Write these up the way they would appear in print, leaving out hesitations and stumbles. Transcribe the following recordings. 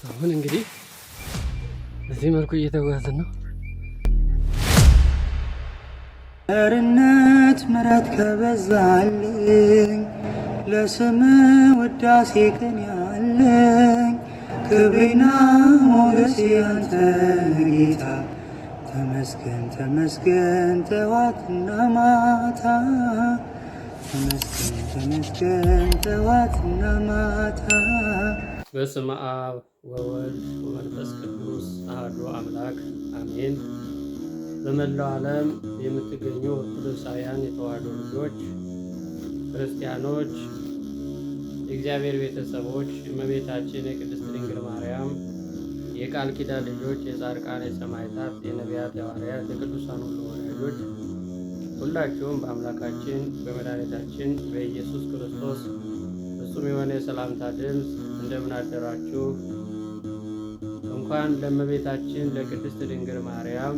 አሁን እንግዲህ በዚህ መልኩ እየተጓዝን ነው። ቸርነት ምሕረት ከበዛልኝ ለስም ውዳሴ ቅን ያለኝ ክብሬና ሞገሴ ያንተ ጌታ ተመስገን ተመስገን ጠዋትና ማታ ተመስገን ተመስገን ጠዋትና ማታ። በስመ አብ ወወልድ ወመንፈስ ቅዱስ አሐዱ አምላክ አሜን። በመላው ዓለም የምትገኙ ኦርቶዶክሳውያን የተዋሕዶ ልጆች፣ ክርስቲያኖች፣ የእግዚአብሔር ቤተሰቦች፣ እመቤታችን የቅድስት ድንግል ማርያም የቃል ኪዳን ልጆች፣ የጻድቃን፣ የሰማዕታት፣ የነቢያት፣ የሐዋርያት፣ የቅዱሳን ሁሉ ወዳጆች ሁላችሁም በአምላካችን በመድኃኒታችን በኢየሱስ ክርስቶስ ፍጹም የሆነ የሰላምታ ድምፅ እንደምን አደራችሁ? እንኳን ለእመቤታችን ለቅድስት ድንግል ማርያም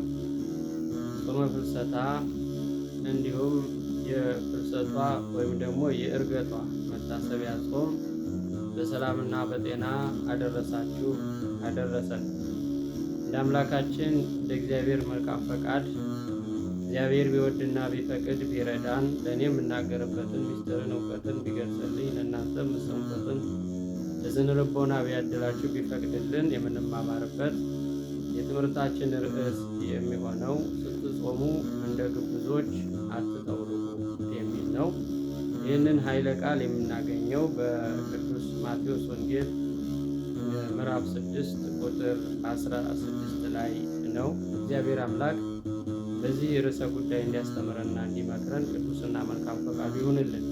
ጾመ ፍልሰታ እንዲሁም የፍልሰቷ ወይም ደግሞ የዕርገቷ መታሰቢያ ጾም በሰላምና በጤና አደረሳችሁ አደረሰን። እንደ አምላካችን እንደ እግዚአብሔር መልካም ፈቃድ እግዚአብሔር ቢወድና ቢፈቅድ ቢረዳን ለእኔ የምናገርበትን ሚስጥርን እውቀትን ቢገልጽልኝ ለእናንተ የምትሰሙበትን እዝነ ልቦና ቢያድላችሁ ቢፈቅድልን የምንማማርበት የትምህርታችን ርዕስ የሚሆነው ስትጾሙ እንደ ግብዞች አትጠውልጉ የሚል ነው። ይህንን ኃይለ ቃል የምናገኘው በቅዱስ ማቴዎስ ወንጌል ምዕራፍ 6 ቁጥር 16 ላይ ነው። እግዚአብሔር አምላክ በዚህ ርዕሰ ጉዳይ እንዲያስተምረንና እንዲመክረን ቅዱስና መልካም ፈቃዱ ይሁንልን።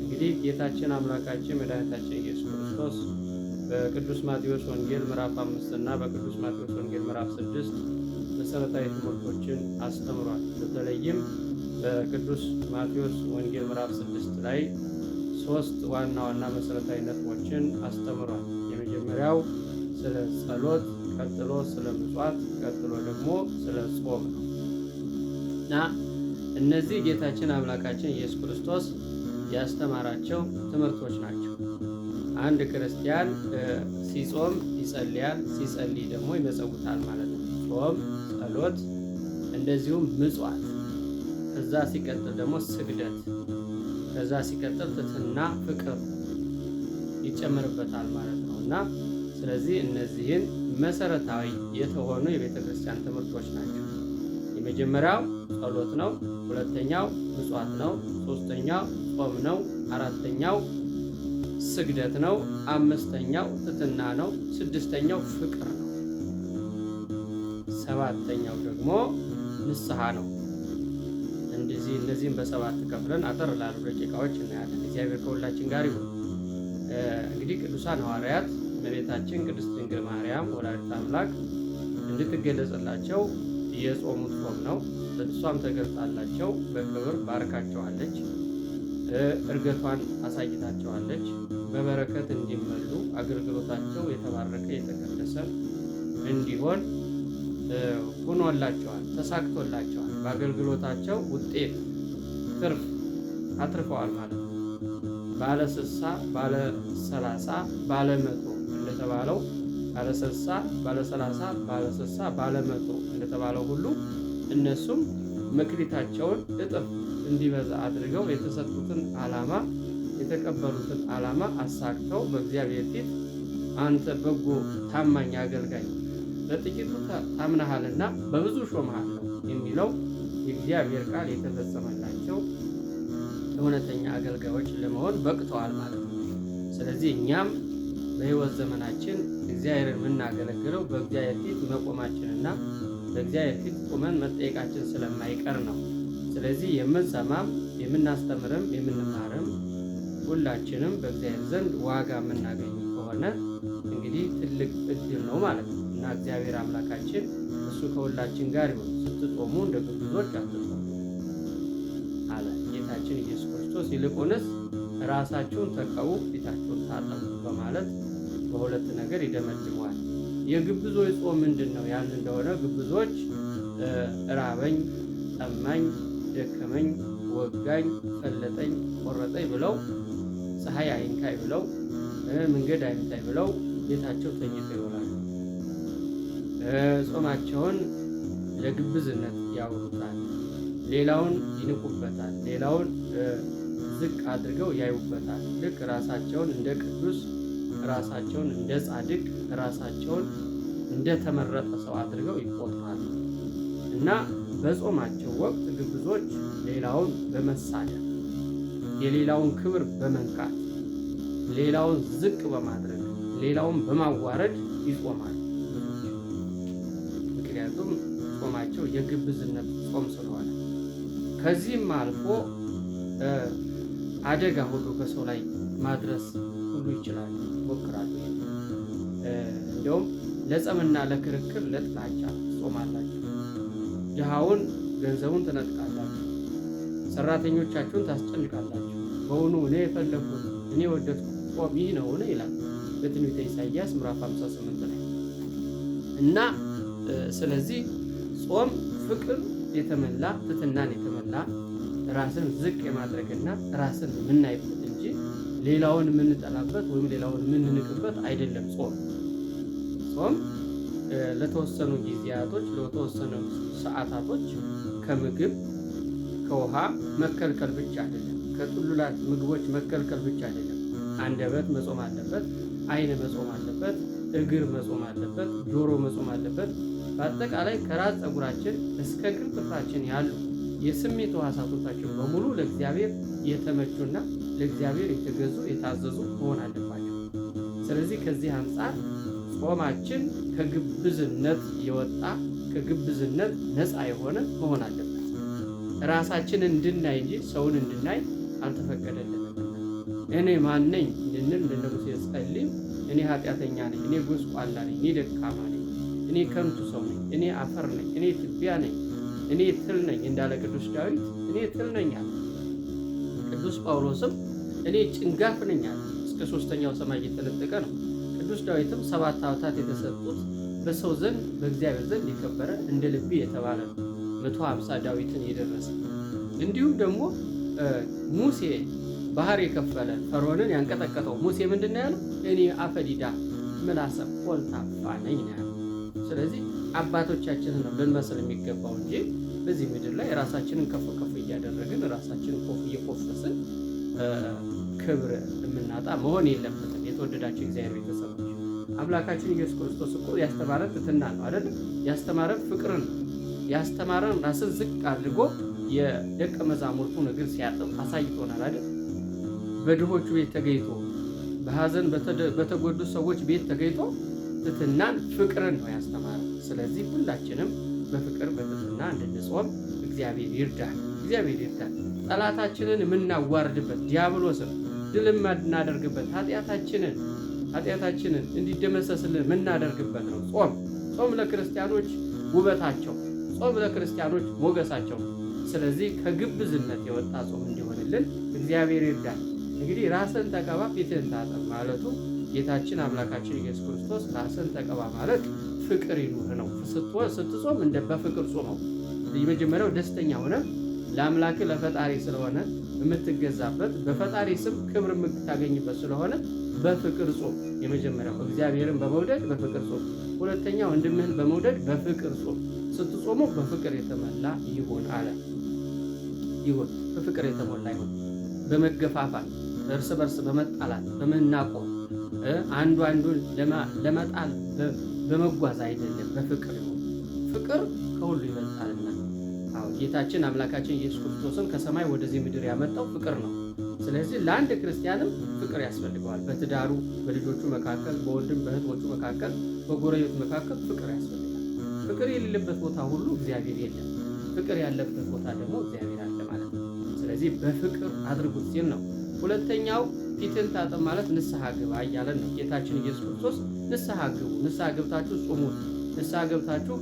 እንግዲህ ጌታችን አምላካችን መድኃኒታችን ኢየሱስ ክርስቶስ በቅዱስ ማቴዎስ ወንጌል ምዕራፍ 5 እና በቅዱስ ማቴዎስ ወንጌል ምዕራፍ 6 መሰረታዊ ትምህርቶችን አስተምሯል። በተለይም በቅዱስ ማቴዎስ ወንጌል ምዕራፍ 6 ላይ 3 ዋና ዋና መሰረታዊ ነጥቦችን አስተምሯል። የመጀመሪያው ስለ ጸሎት፣ ቀጥሎ ስለ ምጽዋት፣ ቀጥሎ ደግሞ ስለ ጾም ነው እና እነዚህ ጌታችን አምላካችን ኢየሱስ ክርስቶስ ያስተማራቸው ትምህርቶች ናቸው። አንድ ክርስቲያን ሲጾም ይጸልያል፣ ሲጸልይ ደግሞ ይመጸውታል ማለት ነው። ጾም፣ ጸሎት፣ እንደዚሁም ምጽዋት፣ ከዛ ሲቀጥል ደግሞ ስግደት፣ ከዛ ሲቀጥል ትሕትና፣ ፍቅር ይጨመርበታል ማለት ነው እና ስለዚህ እነዚህን መሰረታዊ የተሆኑ የቤተ ክርስቲያን ትምህርቶች ናቸው። የመጀመሪያው ጸሎት ነው፣ ሁለተኛው ምጽዋት ነው፣ ሶስተኛው ጾም ነው፣ አራተኛው ስግደት ነው፣ አምስተኛው ትሕትና ነው፣ ስድስተኛው ፍቅር ነው፣ ሰባተኛው ደግሞ ንስሐ ነው። እነዚህም በሰባት ከፍለን አጠር ላሉ ደቂቃዎች እናያለን። እግዚአብሔር ከሁላችን ጋር ይሁን። እንግዲህ ቅዱሳን ሐዋርያት እመቤታችን ቅድስት ድንግል ማርያም ወላዲተ አምላክ እንድትገለጽላቸው የጾሙት ጾም ነው። እሷም ተገልጣላቸው በክብር ባርካቸዋለች። ዕርገቷን አሳይታቸዋለች። በበረከት እንዲመሉ አገልግሎታቸው የተባረከ የተቀደሰ እንዲሆን ሆኖላቸዋል፣ ተሳክቶላቸዋል። በአገልግሎታቸው ውጤት ትርፍ አትርፈዋል ማለት ነው። ባለ 60 ባለ 30 ባለ 100 እንደተባለው ባለ 60 ባለ 30 ባለ 60 ባለ 100 እንደተባለው ሁሉ እነሱም መክሊታቸውን እጥፍ እንዲበዛ አድርገው የተሰጡትን ዓላማ የተቀበሉትን ዓላማ አሳክተው በእግዚአብሔር ፊት አንተ በጎ ታማኝ አገልጋይ በጥቂቱ ታምነሃልና በብዙ ሾመሃለሁ የሚለው የእግዚአብሔር ቃል የተፈጸመላቸው እውነተኛ አገልጋዮች ለመሆን በቅተዋል ማለት ነው። ስለዚህ እኛም በሕይወት ዘመናችን እግዚአብሔርን የምናገለግለው በእግዚአብሔር ፊት መቆማችንና በእግዚአብሔር ፊት ቆመን መጠየቃችን ስለማይቀር ነው። ስለዚህ የምንሰማም የምናስተምርም የምንማርም ሁላችንም በእግዚአብሔር ዘንድ ዋጋ የምናገኝ ከሆነ እንግዲህ ትልቅ እድል ነው ማለት ነው እና እግዚአብሔር አምላካችን እሱ ከሁላችን ጋር ይሁን። ስትጾሙ እንደ ግብዞች አትጾሙ አለ ጌታችን ኢየሱስ ክርስቶስ። ይልቁንስ ራሳችሁን ተቀቡ፣ ፊታችሁን ታጠቡ በማለት በሁለት ነገር ይደመድመዋል። የግብዞች ጾም ምንድን ነው ያን እንደሆነ ግብዞች ራበኝ፣ ጠማኝ፣ ደከመኝ፣ ወጋኝ፣ ፈለጠኝ፣ ቆረጠኝ ብለው ፀሐይ አይንካይ ብለው መንገድ አይንካይ ብለው ቤታቸው ተኝተው ይውላሉ። ጾማቸውን ለግብዝነት ያውሉታል። ሌላውን ይንቁበታል። ሌላውን ዝቅ አድርገው ያዩበታል። ልክ ራሳቸውን እንደ ቅዱስ፣ ራሳቸውን እንደ ጻድቅ፣ ራሳቸውን እንደ ተመረጠ ሰው አድርገው ይቆጥራሉ እና በጾማቸው ወቅት ግብዞች ሌላውን በመሳደብ የሌላውን ክብር በመንካት ሌላውን ዝቅ በማድረግ ሌላውን በማዋረድ ይጾማሉ። ምክንያቱም ጾማቸው የግብዝነት ጾም ስለሆነ ከዚህም አልፎ አደጋ ሁሉ በሰው ላይ ማድረስ ሁሉ ይችላሉ፣ ይሞክራሉ። እንዲያውም ለጸምና ለክርክር ለጥላቻ ትጾማላችሁ። ድሃውን ገንዘቡን ትነጥቃላችሁ፣ ሰራተኞቻችሁን ታስጨንቃላችሁ። በውኑ እኔ የፈለግኩት እኔ የወደድኩት ጾም ይህ ነውን? ይላል በትንቢተ ኢሳይያስ ምዕራፍ 58 ላይ እና ስለዚህ ጾም ፍቅር የተመላ ትሕትናን የተመላ ራስን ዝቅ የማድረግና ራስን የምናይበት እንጂ ሌላውን የምንጠላበት ወይም ሌላውን የምንንቅበት አይደለም። ጾም ለተወሰኑ ጊዜያቶች ለተወሰኑ ሰዓታቶች ከምግብ ከውሃ መከልከል ብቻ አይደለም፣ ከጥሉላት ምግቦች መከልከል ብቻ አይደለም። አንደበት መጾም አለበት፣ ዓይን መጾም አለበት፣ እግር መጾም አለበት፣ ጆሮ መጾም አለበት። በአጠቃላይ ከራስ ፀጉራችን እስከ እግር ጥፍራችን ያሉ የስሜት ሕዋሳቶቻችን በሙሉ ለእግዚአብሔር የተመቹና ለእግዚአብሔር የተገዙ የታዘዙ መሆን አለባቸው። ስለዚህ ከዚህ አንጻር ጾማችን ከግብዝነት የወጣ ከግብዝነት ነፃ የሆነ መሆን አለበት። ራሳችን እንድናይ እንጂ ሰውን እንድናይ አልተፈቀደልንም። እኔ ማን ነኝ እንድንል እንደ ሙሴ ጸልይ፣ እኔ ኃጢአተኛ ነኝ፣ እኔ ጎስቋላ ነኝ፣ እኔ ደካማ ነኝ፣ እኔ ከንቱ ሰው ነኝ፣ እኔ አፈር ነኝ፣ እኔ ትቢያ ነኝ፣ እኔ ትል ነኝ እንዳለ ቅዱስ ዳዊት እኔ ትል ነኝ አለ። ቅዱስ ጳውሎስም እኔ ጭንጋፍ ነኝ አለ። እስከ 3ኛው ሰማይ እየተነጠቀ ነው። ቅዱስ ዳዊትም 7 ዓመታት የተሰጡት በሰው ዘንድ በእግዚአብሔር ዘንድ የከበረ እንደ ልቤ የተባለ ነው። 150 ዳዊትን የደረሰ እንዲሁም ደግሞ ሙሴ ባህር የከፈለ ፈርዖንን ያንቀጠቀጠው ሙሴ ምንድን ነው ያለው? እኔ አፈዲዳ ምላሰ ኮልታፋ ነኝ ነው ያለው። ስለዚህ አባቶቻችንን ነው ልንመስል የሚገባው እንጂ በዚህ ምድር ላይ ራሳችንን ከፍ ከፍ እያደረግን ራሳችንን እየኮፈስን ክብር የምናጣ መሆን የለበትም። የተወደዳቸው እግዚአብሔር ቤተሰቦች አምላካችን ኢየሱስ ክርስቶስ እኮ ያስተማረን ትሕትና ነው አይደል? ያስተማረን ፍቅርን ነው። ያስተማረን ራስን ዝቅ አድርጎ የደቀ መዛሙርቱን እግር ሲያጥብ አሳይቶናል አይደል? በድሆቹ ቤት ተገኝቶ በሐዘን በተጎዱ ሰዎች ቤት ተገኝቶ ትሕትናን ፍቅርን ነው ያስተማረን። ስለዚህ ሁላችንም በፍቅር በትሕትና እንድንጾም እግዚአብሔር ይርዳል። እግዚአብሔር ይርዳል። ጠላታችንን የምናዋርድበት ዲያብሎስን ድል የምናደርግበት ኃጢአታችንን እንዲደመሰስልን የምናደርግበት ነው ጾም ለክርስቲያኖች ውበታቸው፣ ጾም ለክርስቲያኖች ሞገሳቸው። ስለዚህ ከግብዝነት የወጣ ጾም እንዲሆንልን እግዚአብሔር ይርዳል። እንግዲህ ራስን ተቀባ ፊትህን ታጠብ ማለቱ ጌታችን አምላካችን ኢየሱስ ክርስቶስ ራስን ተቀባ ማለት ፍቅር ይኑርህ ነው። ስትጾም እንደ በፍቅር ጾመው። የመጀመሪያው ደስተኛ ሆነ ለአምላክ ለፈጣሪ ስለሆነ የምትገዛበት በፈጣሪ ስም ክብር የምታገኝበት ስለሆነ በፍቅር ጾም። የመጀመሪያው እግዚአብሔርን በመውደድ በፍቅር ጾም። ሁለተኛ ወንድምህን በመውደድ በፍቅር ጾም። ስትጾሙ በፍቅር የተሞላ ይሁን አለ። ይሁን በፍቅር የተሞላ ይሁን። በመገፋፋት እርስ በርስ በመጣላት በመናቆር አንዱ አንዱን ለመጣል በመጓዝ አይደለም፣ በፍቅር ነው። ፍቅር ከሁሉ ይበልጣልና። አዎ ጌታችን አምላካችን ኢየሱስ ክርስቶስን ከሰማይ ወደዚህ ምድር ያመጣው ፍቅር ነው። ስለዚህ ለአንድ ክርስቲያንም ፍቅር ያስፈልገዋል። በትዳሩ፣ በልጆቹ መካከል፣ በወንድም በእህቶቹ መካከል፣ በጎረቤት መካከል ፍቅር ያስፈልጋል። ፍቅር የሌለበት ቦታ ሁሉ እግዚአብሔር የለም። ፍቅር ያለበት ቦታ ደግሞ እግዚአብሔር አለ ማለት ነው። ስለዚህ በፍቅር አድርጉት ሲል ነው። ሁለተኛው ፊትን ታጠብ ማለት ንስሐ ግባ እያለን ነው። ጌታችን ኢየሱስ ክርስቶስ ንስሐ ግቡ፣ ንስሐ ገብታችሁ ጾሙት፣ ንስሐ ገብታችሁ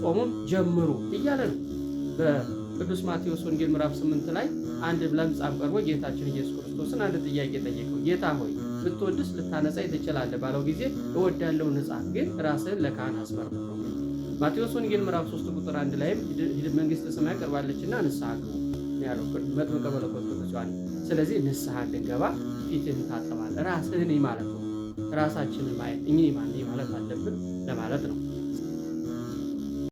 ጾሙን ጀምሩ እያለ ነው። በቅዱስ ማቴዎስ ወንጌል ምዕራፍ 8 ላይ አንድ ለምጻም ቀርቦ ጌታችን ኢየሱስ ክርስቶስን አንድ ጥያቄ ጠየቀው። ጌታ ሆይ ብትወድስ ልታነጻኝ ትችላለህ ባለው ጊዜ እወዳለሁ ንጻ፣ ግን ራስህን ለካህን አስመርምር ነው። ማቴዎስ ወንጌል ምዕራፍ 3 ቁጥር 1 ላይም መንግሥተ ሰማይ ቀርባለችና ንስሐ ግቡ ያለው መጥምቀ መለኮት ቅዱስ ዮሐንስ። ስለዚህ ንስሐ እንድንገባ ፊትህን ታጠባለህ፣ ራስህን ማለት ነው። ራሳችንን ማየት እኚህ ማን ማለት አለብን ለማለት ነው።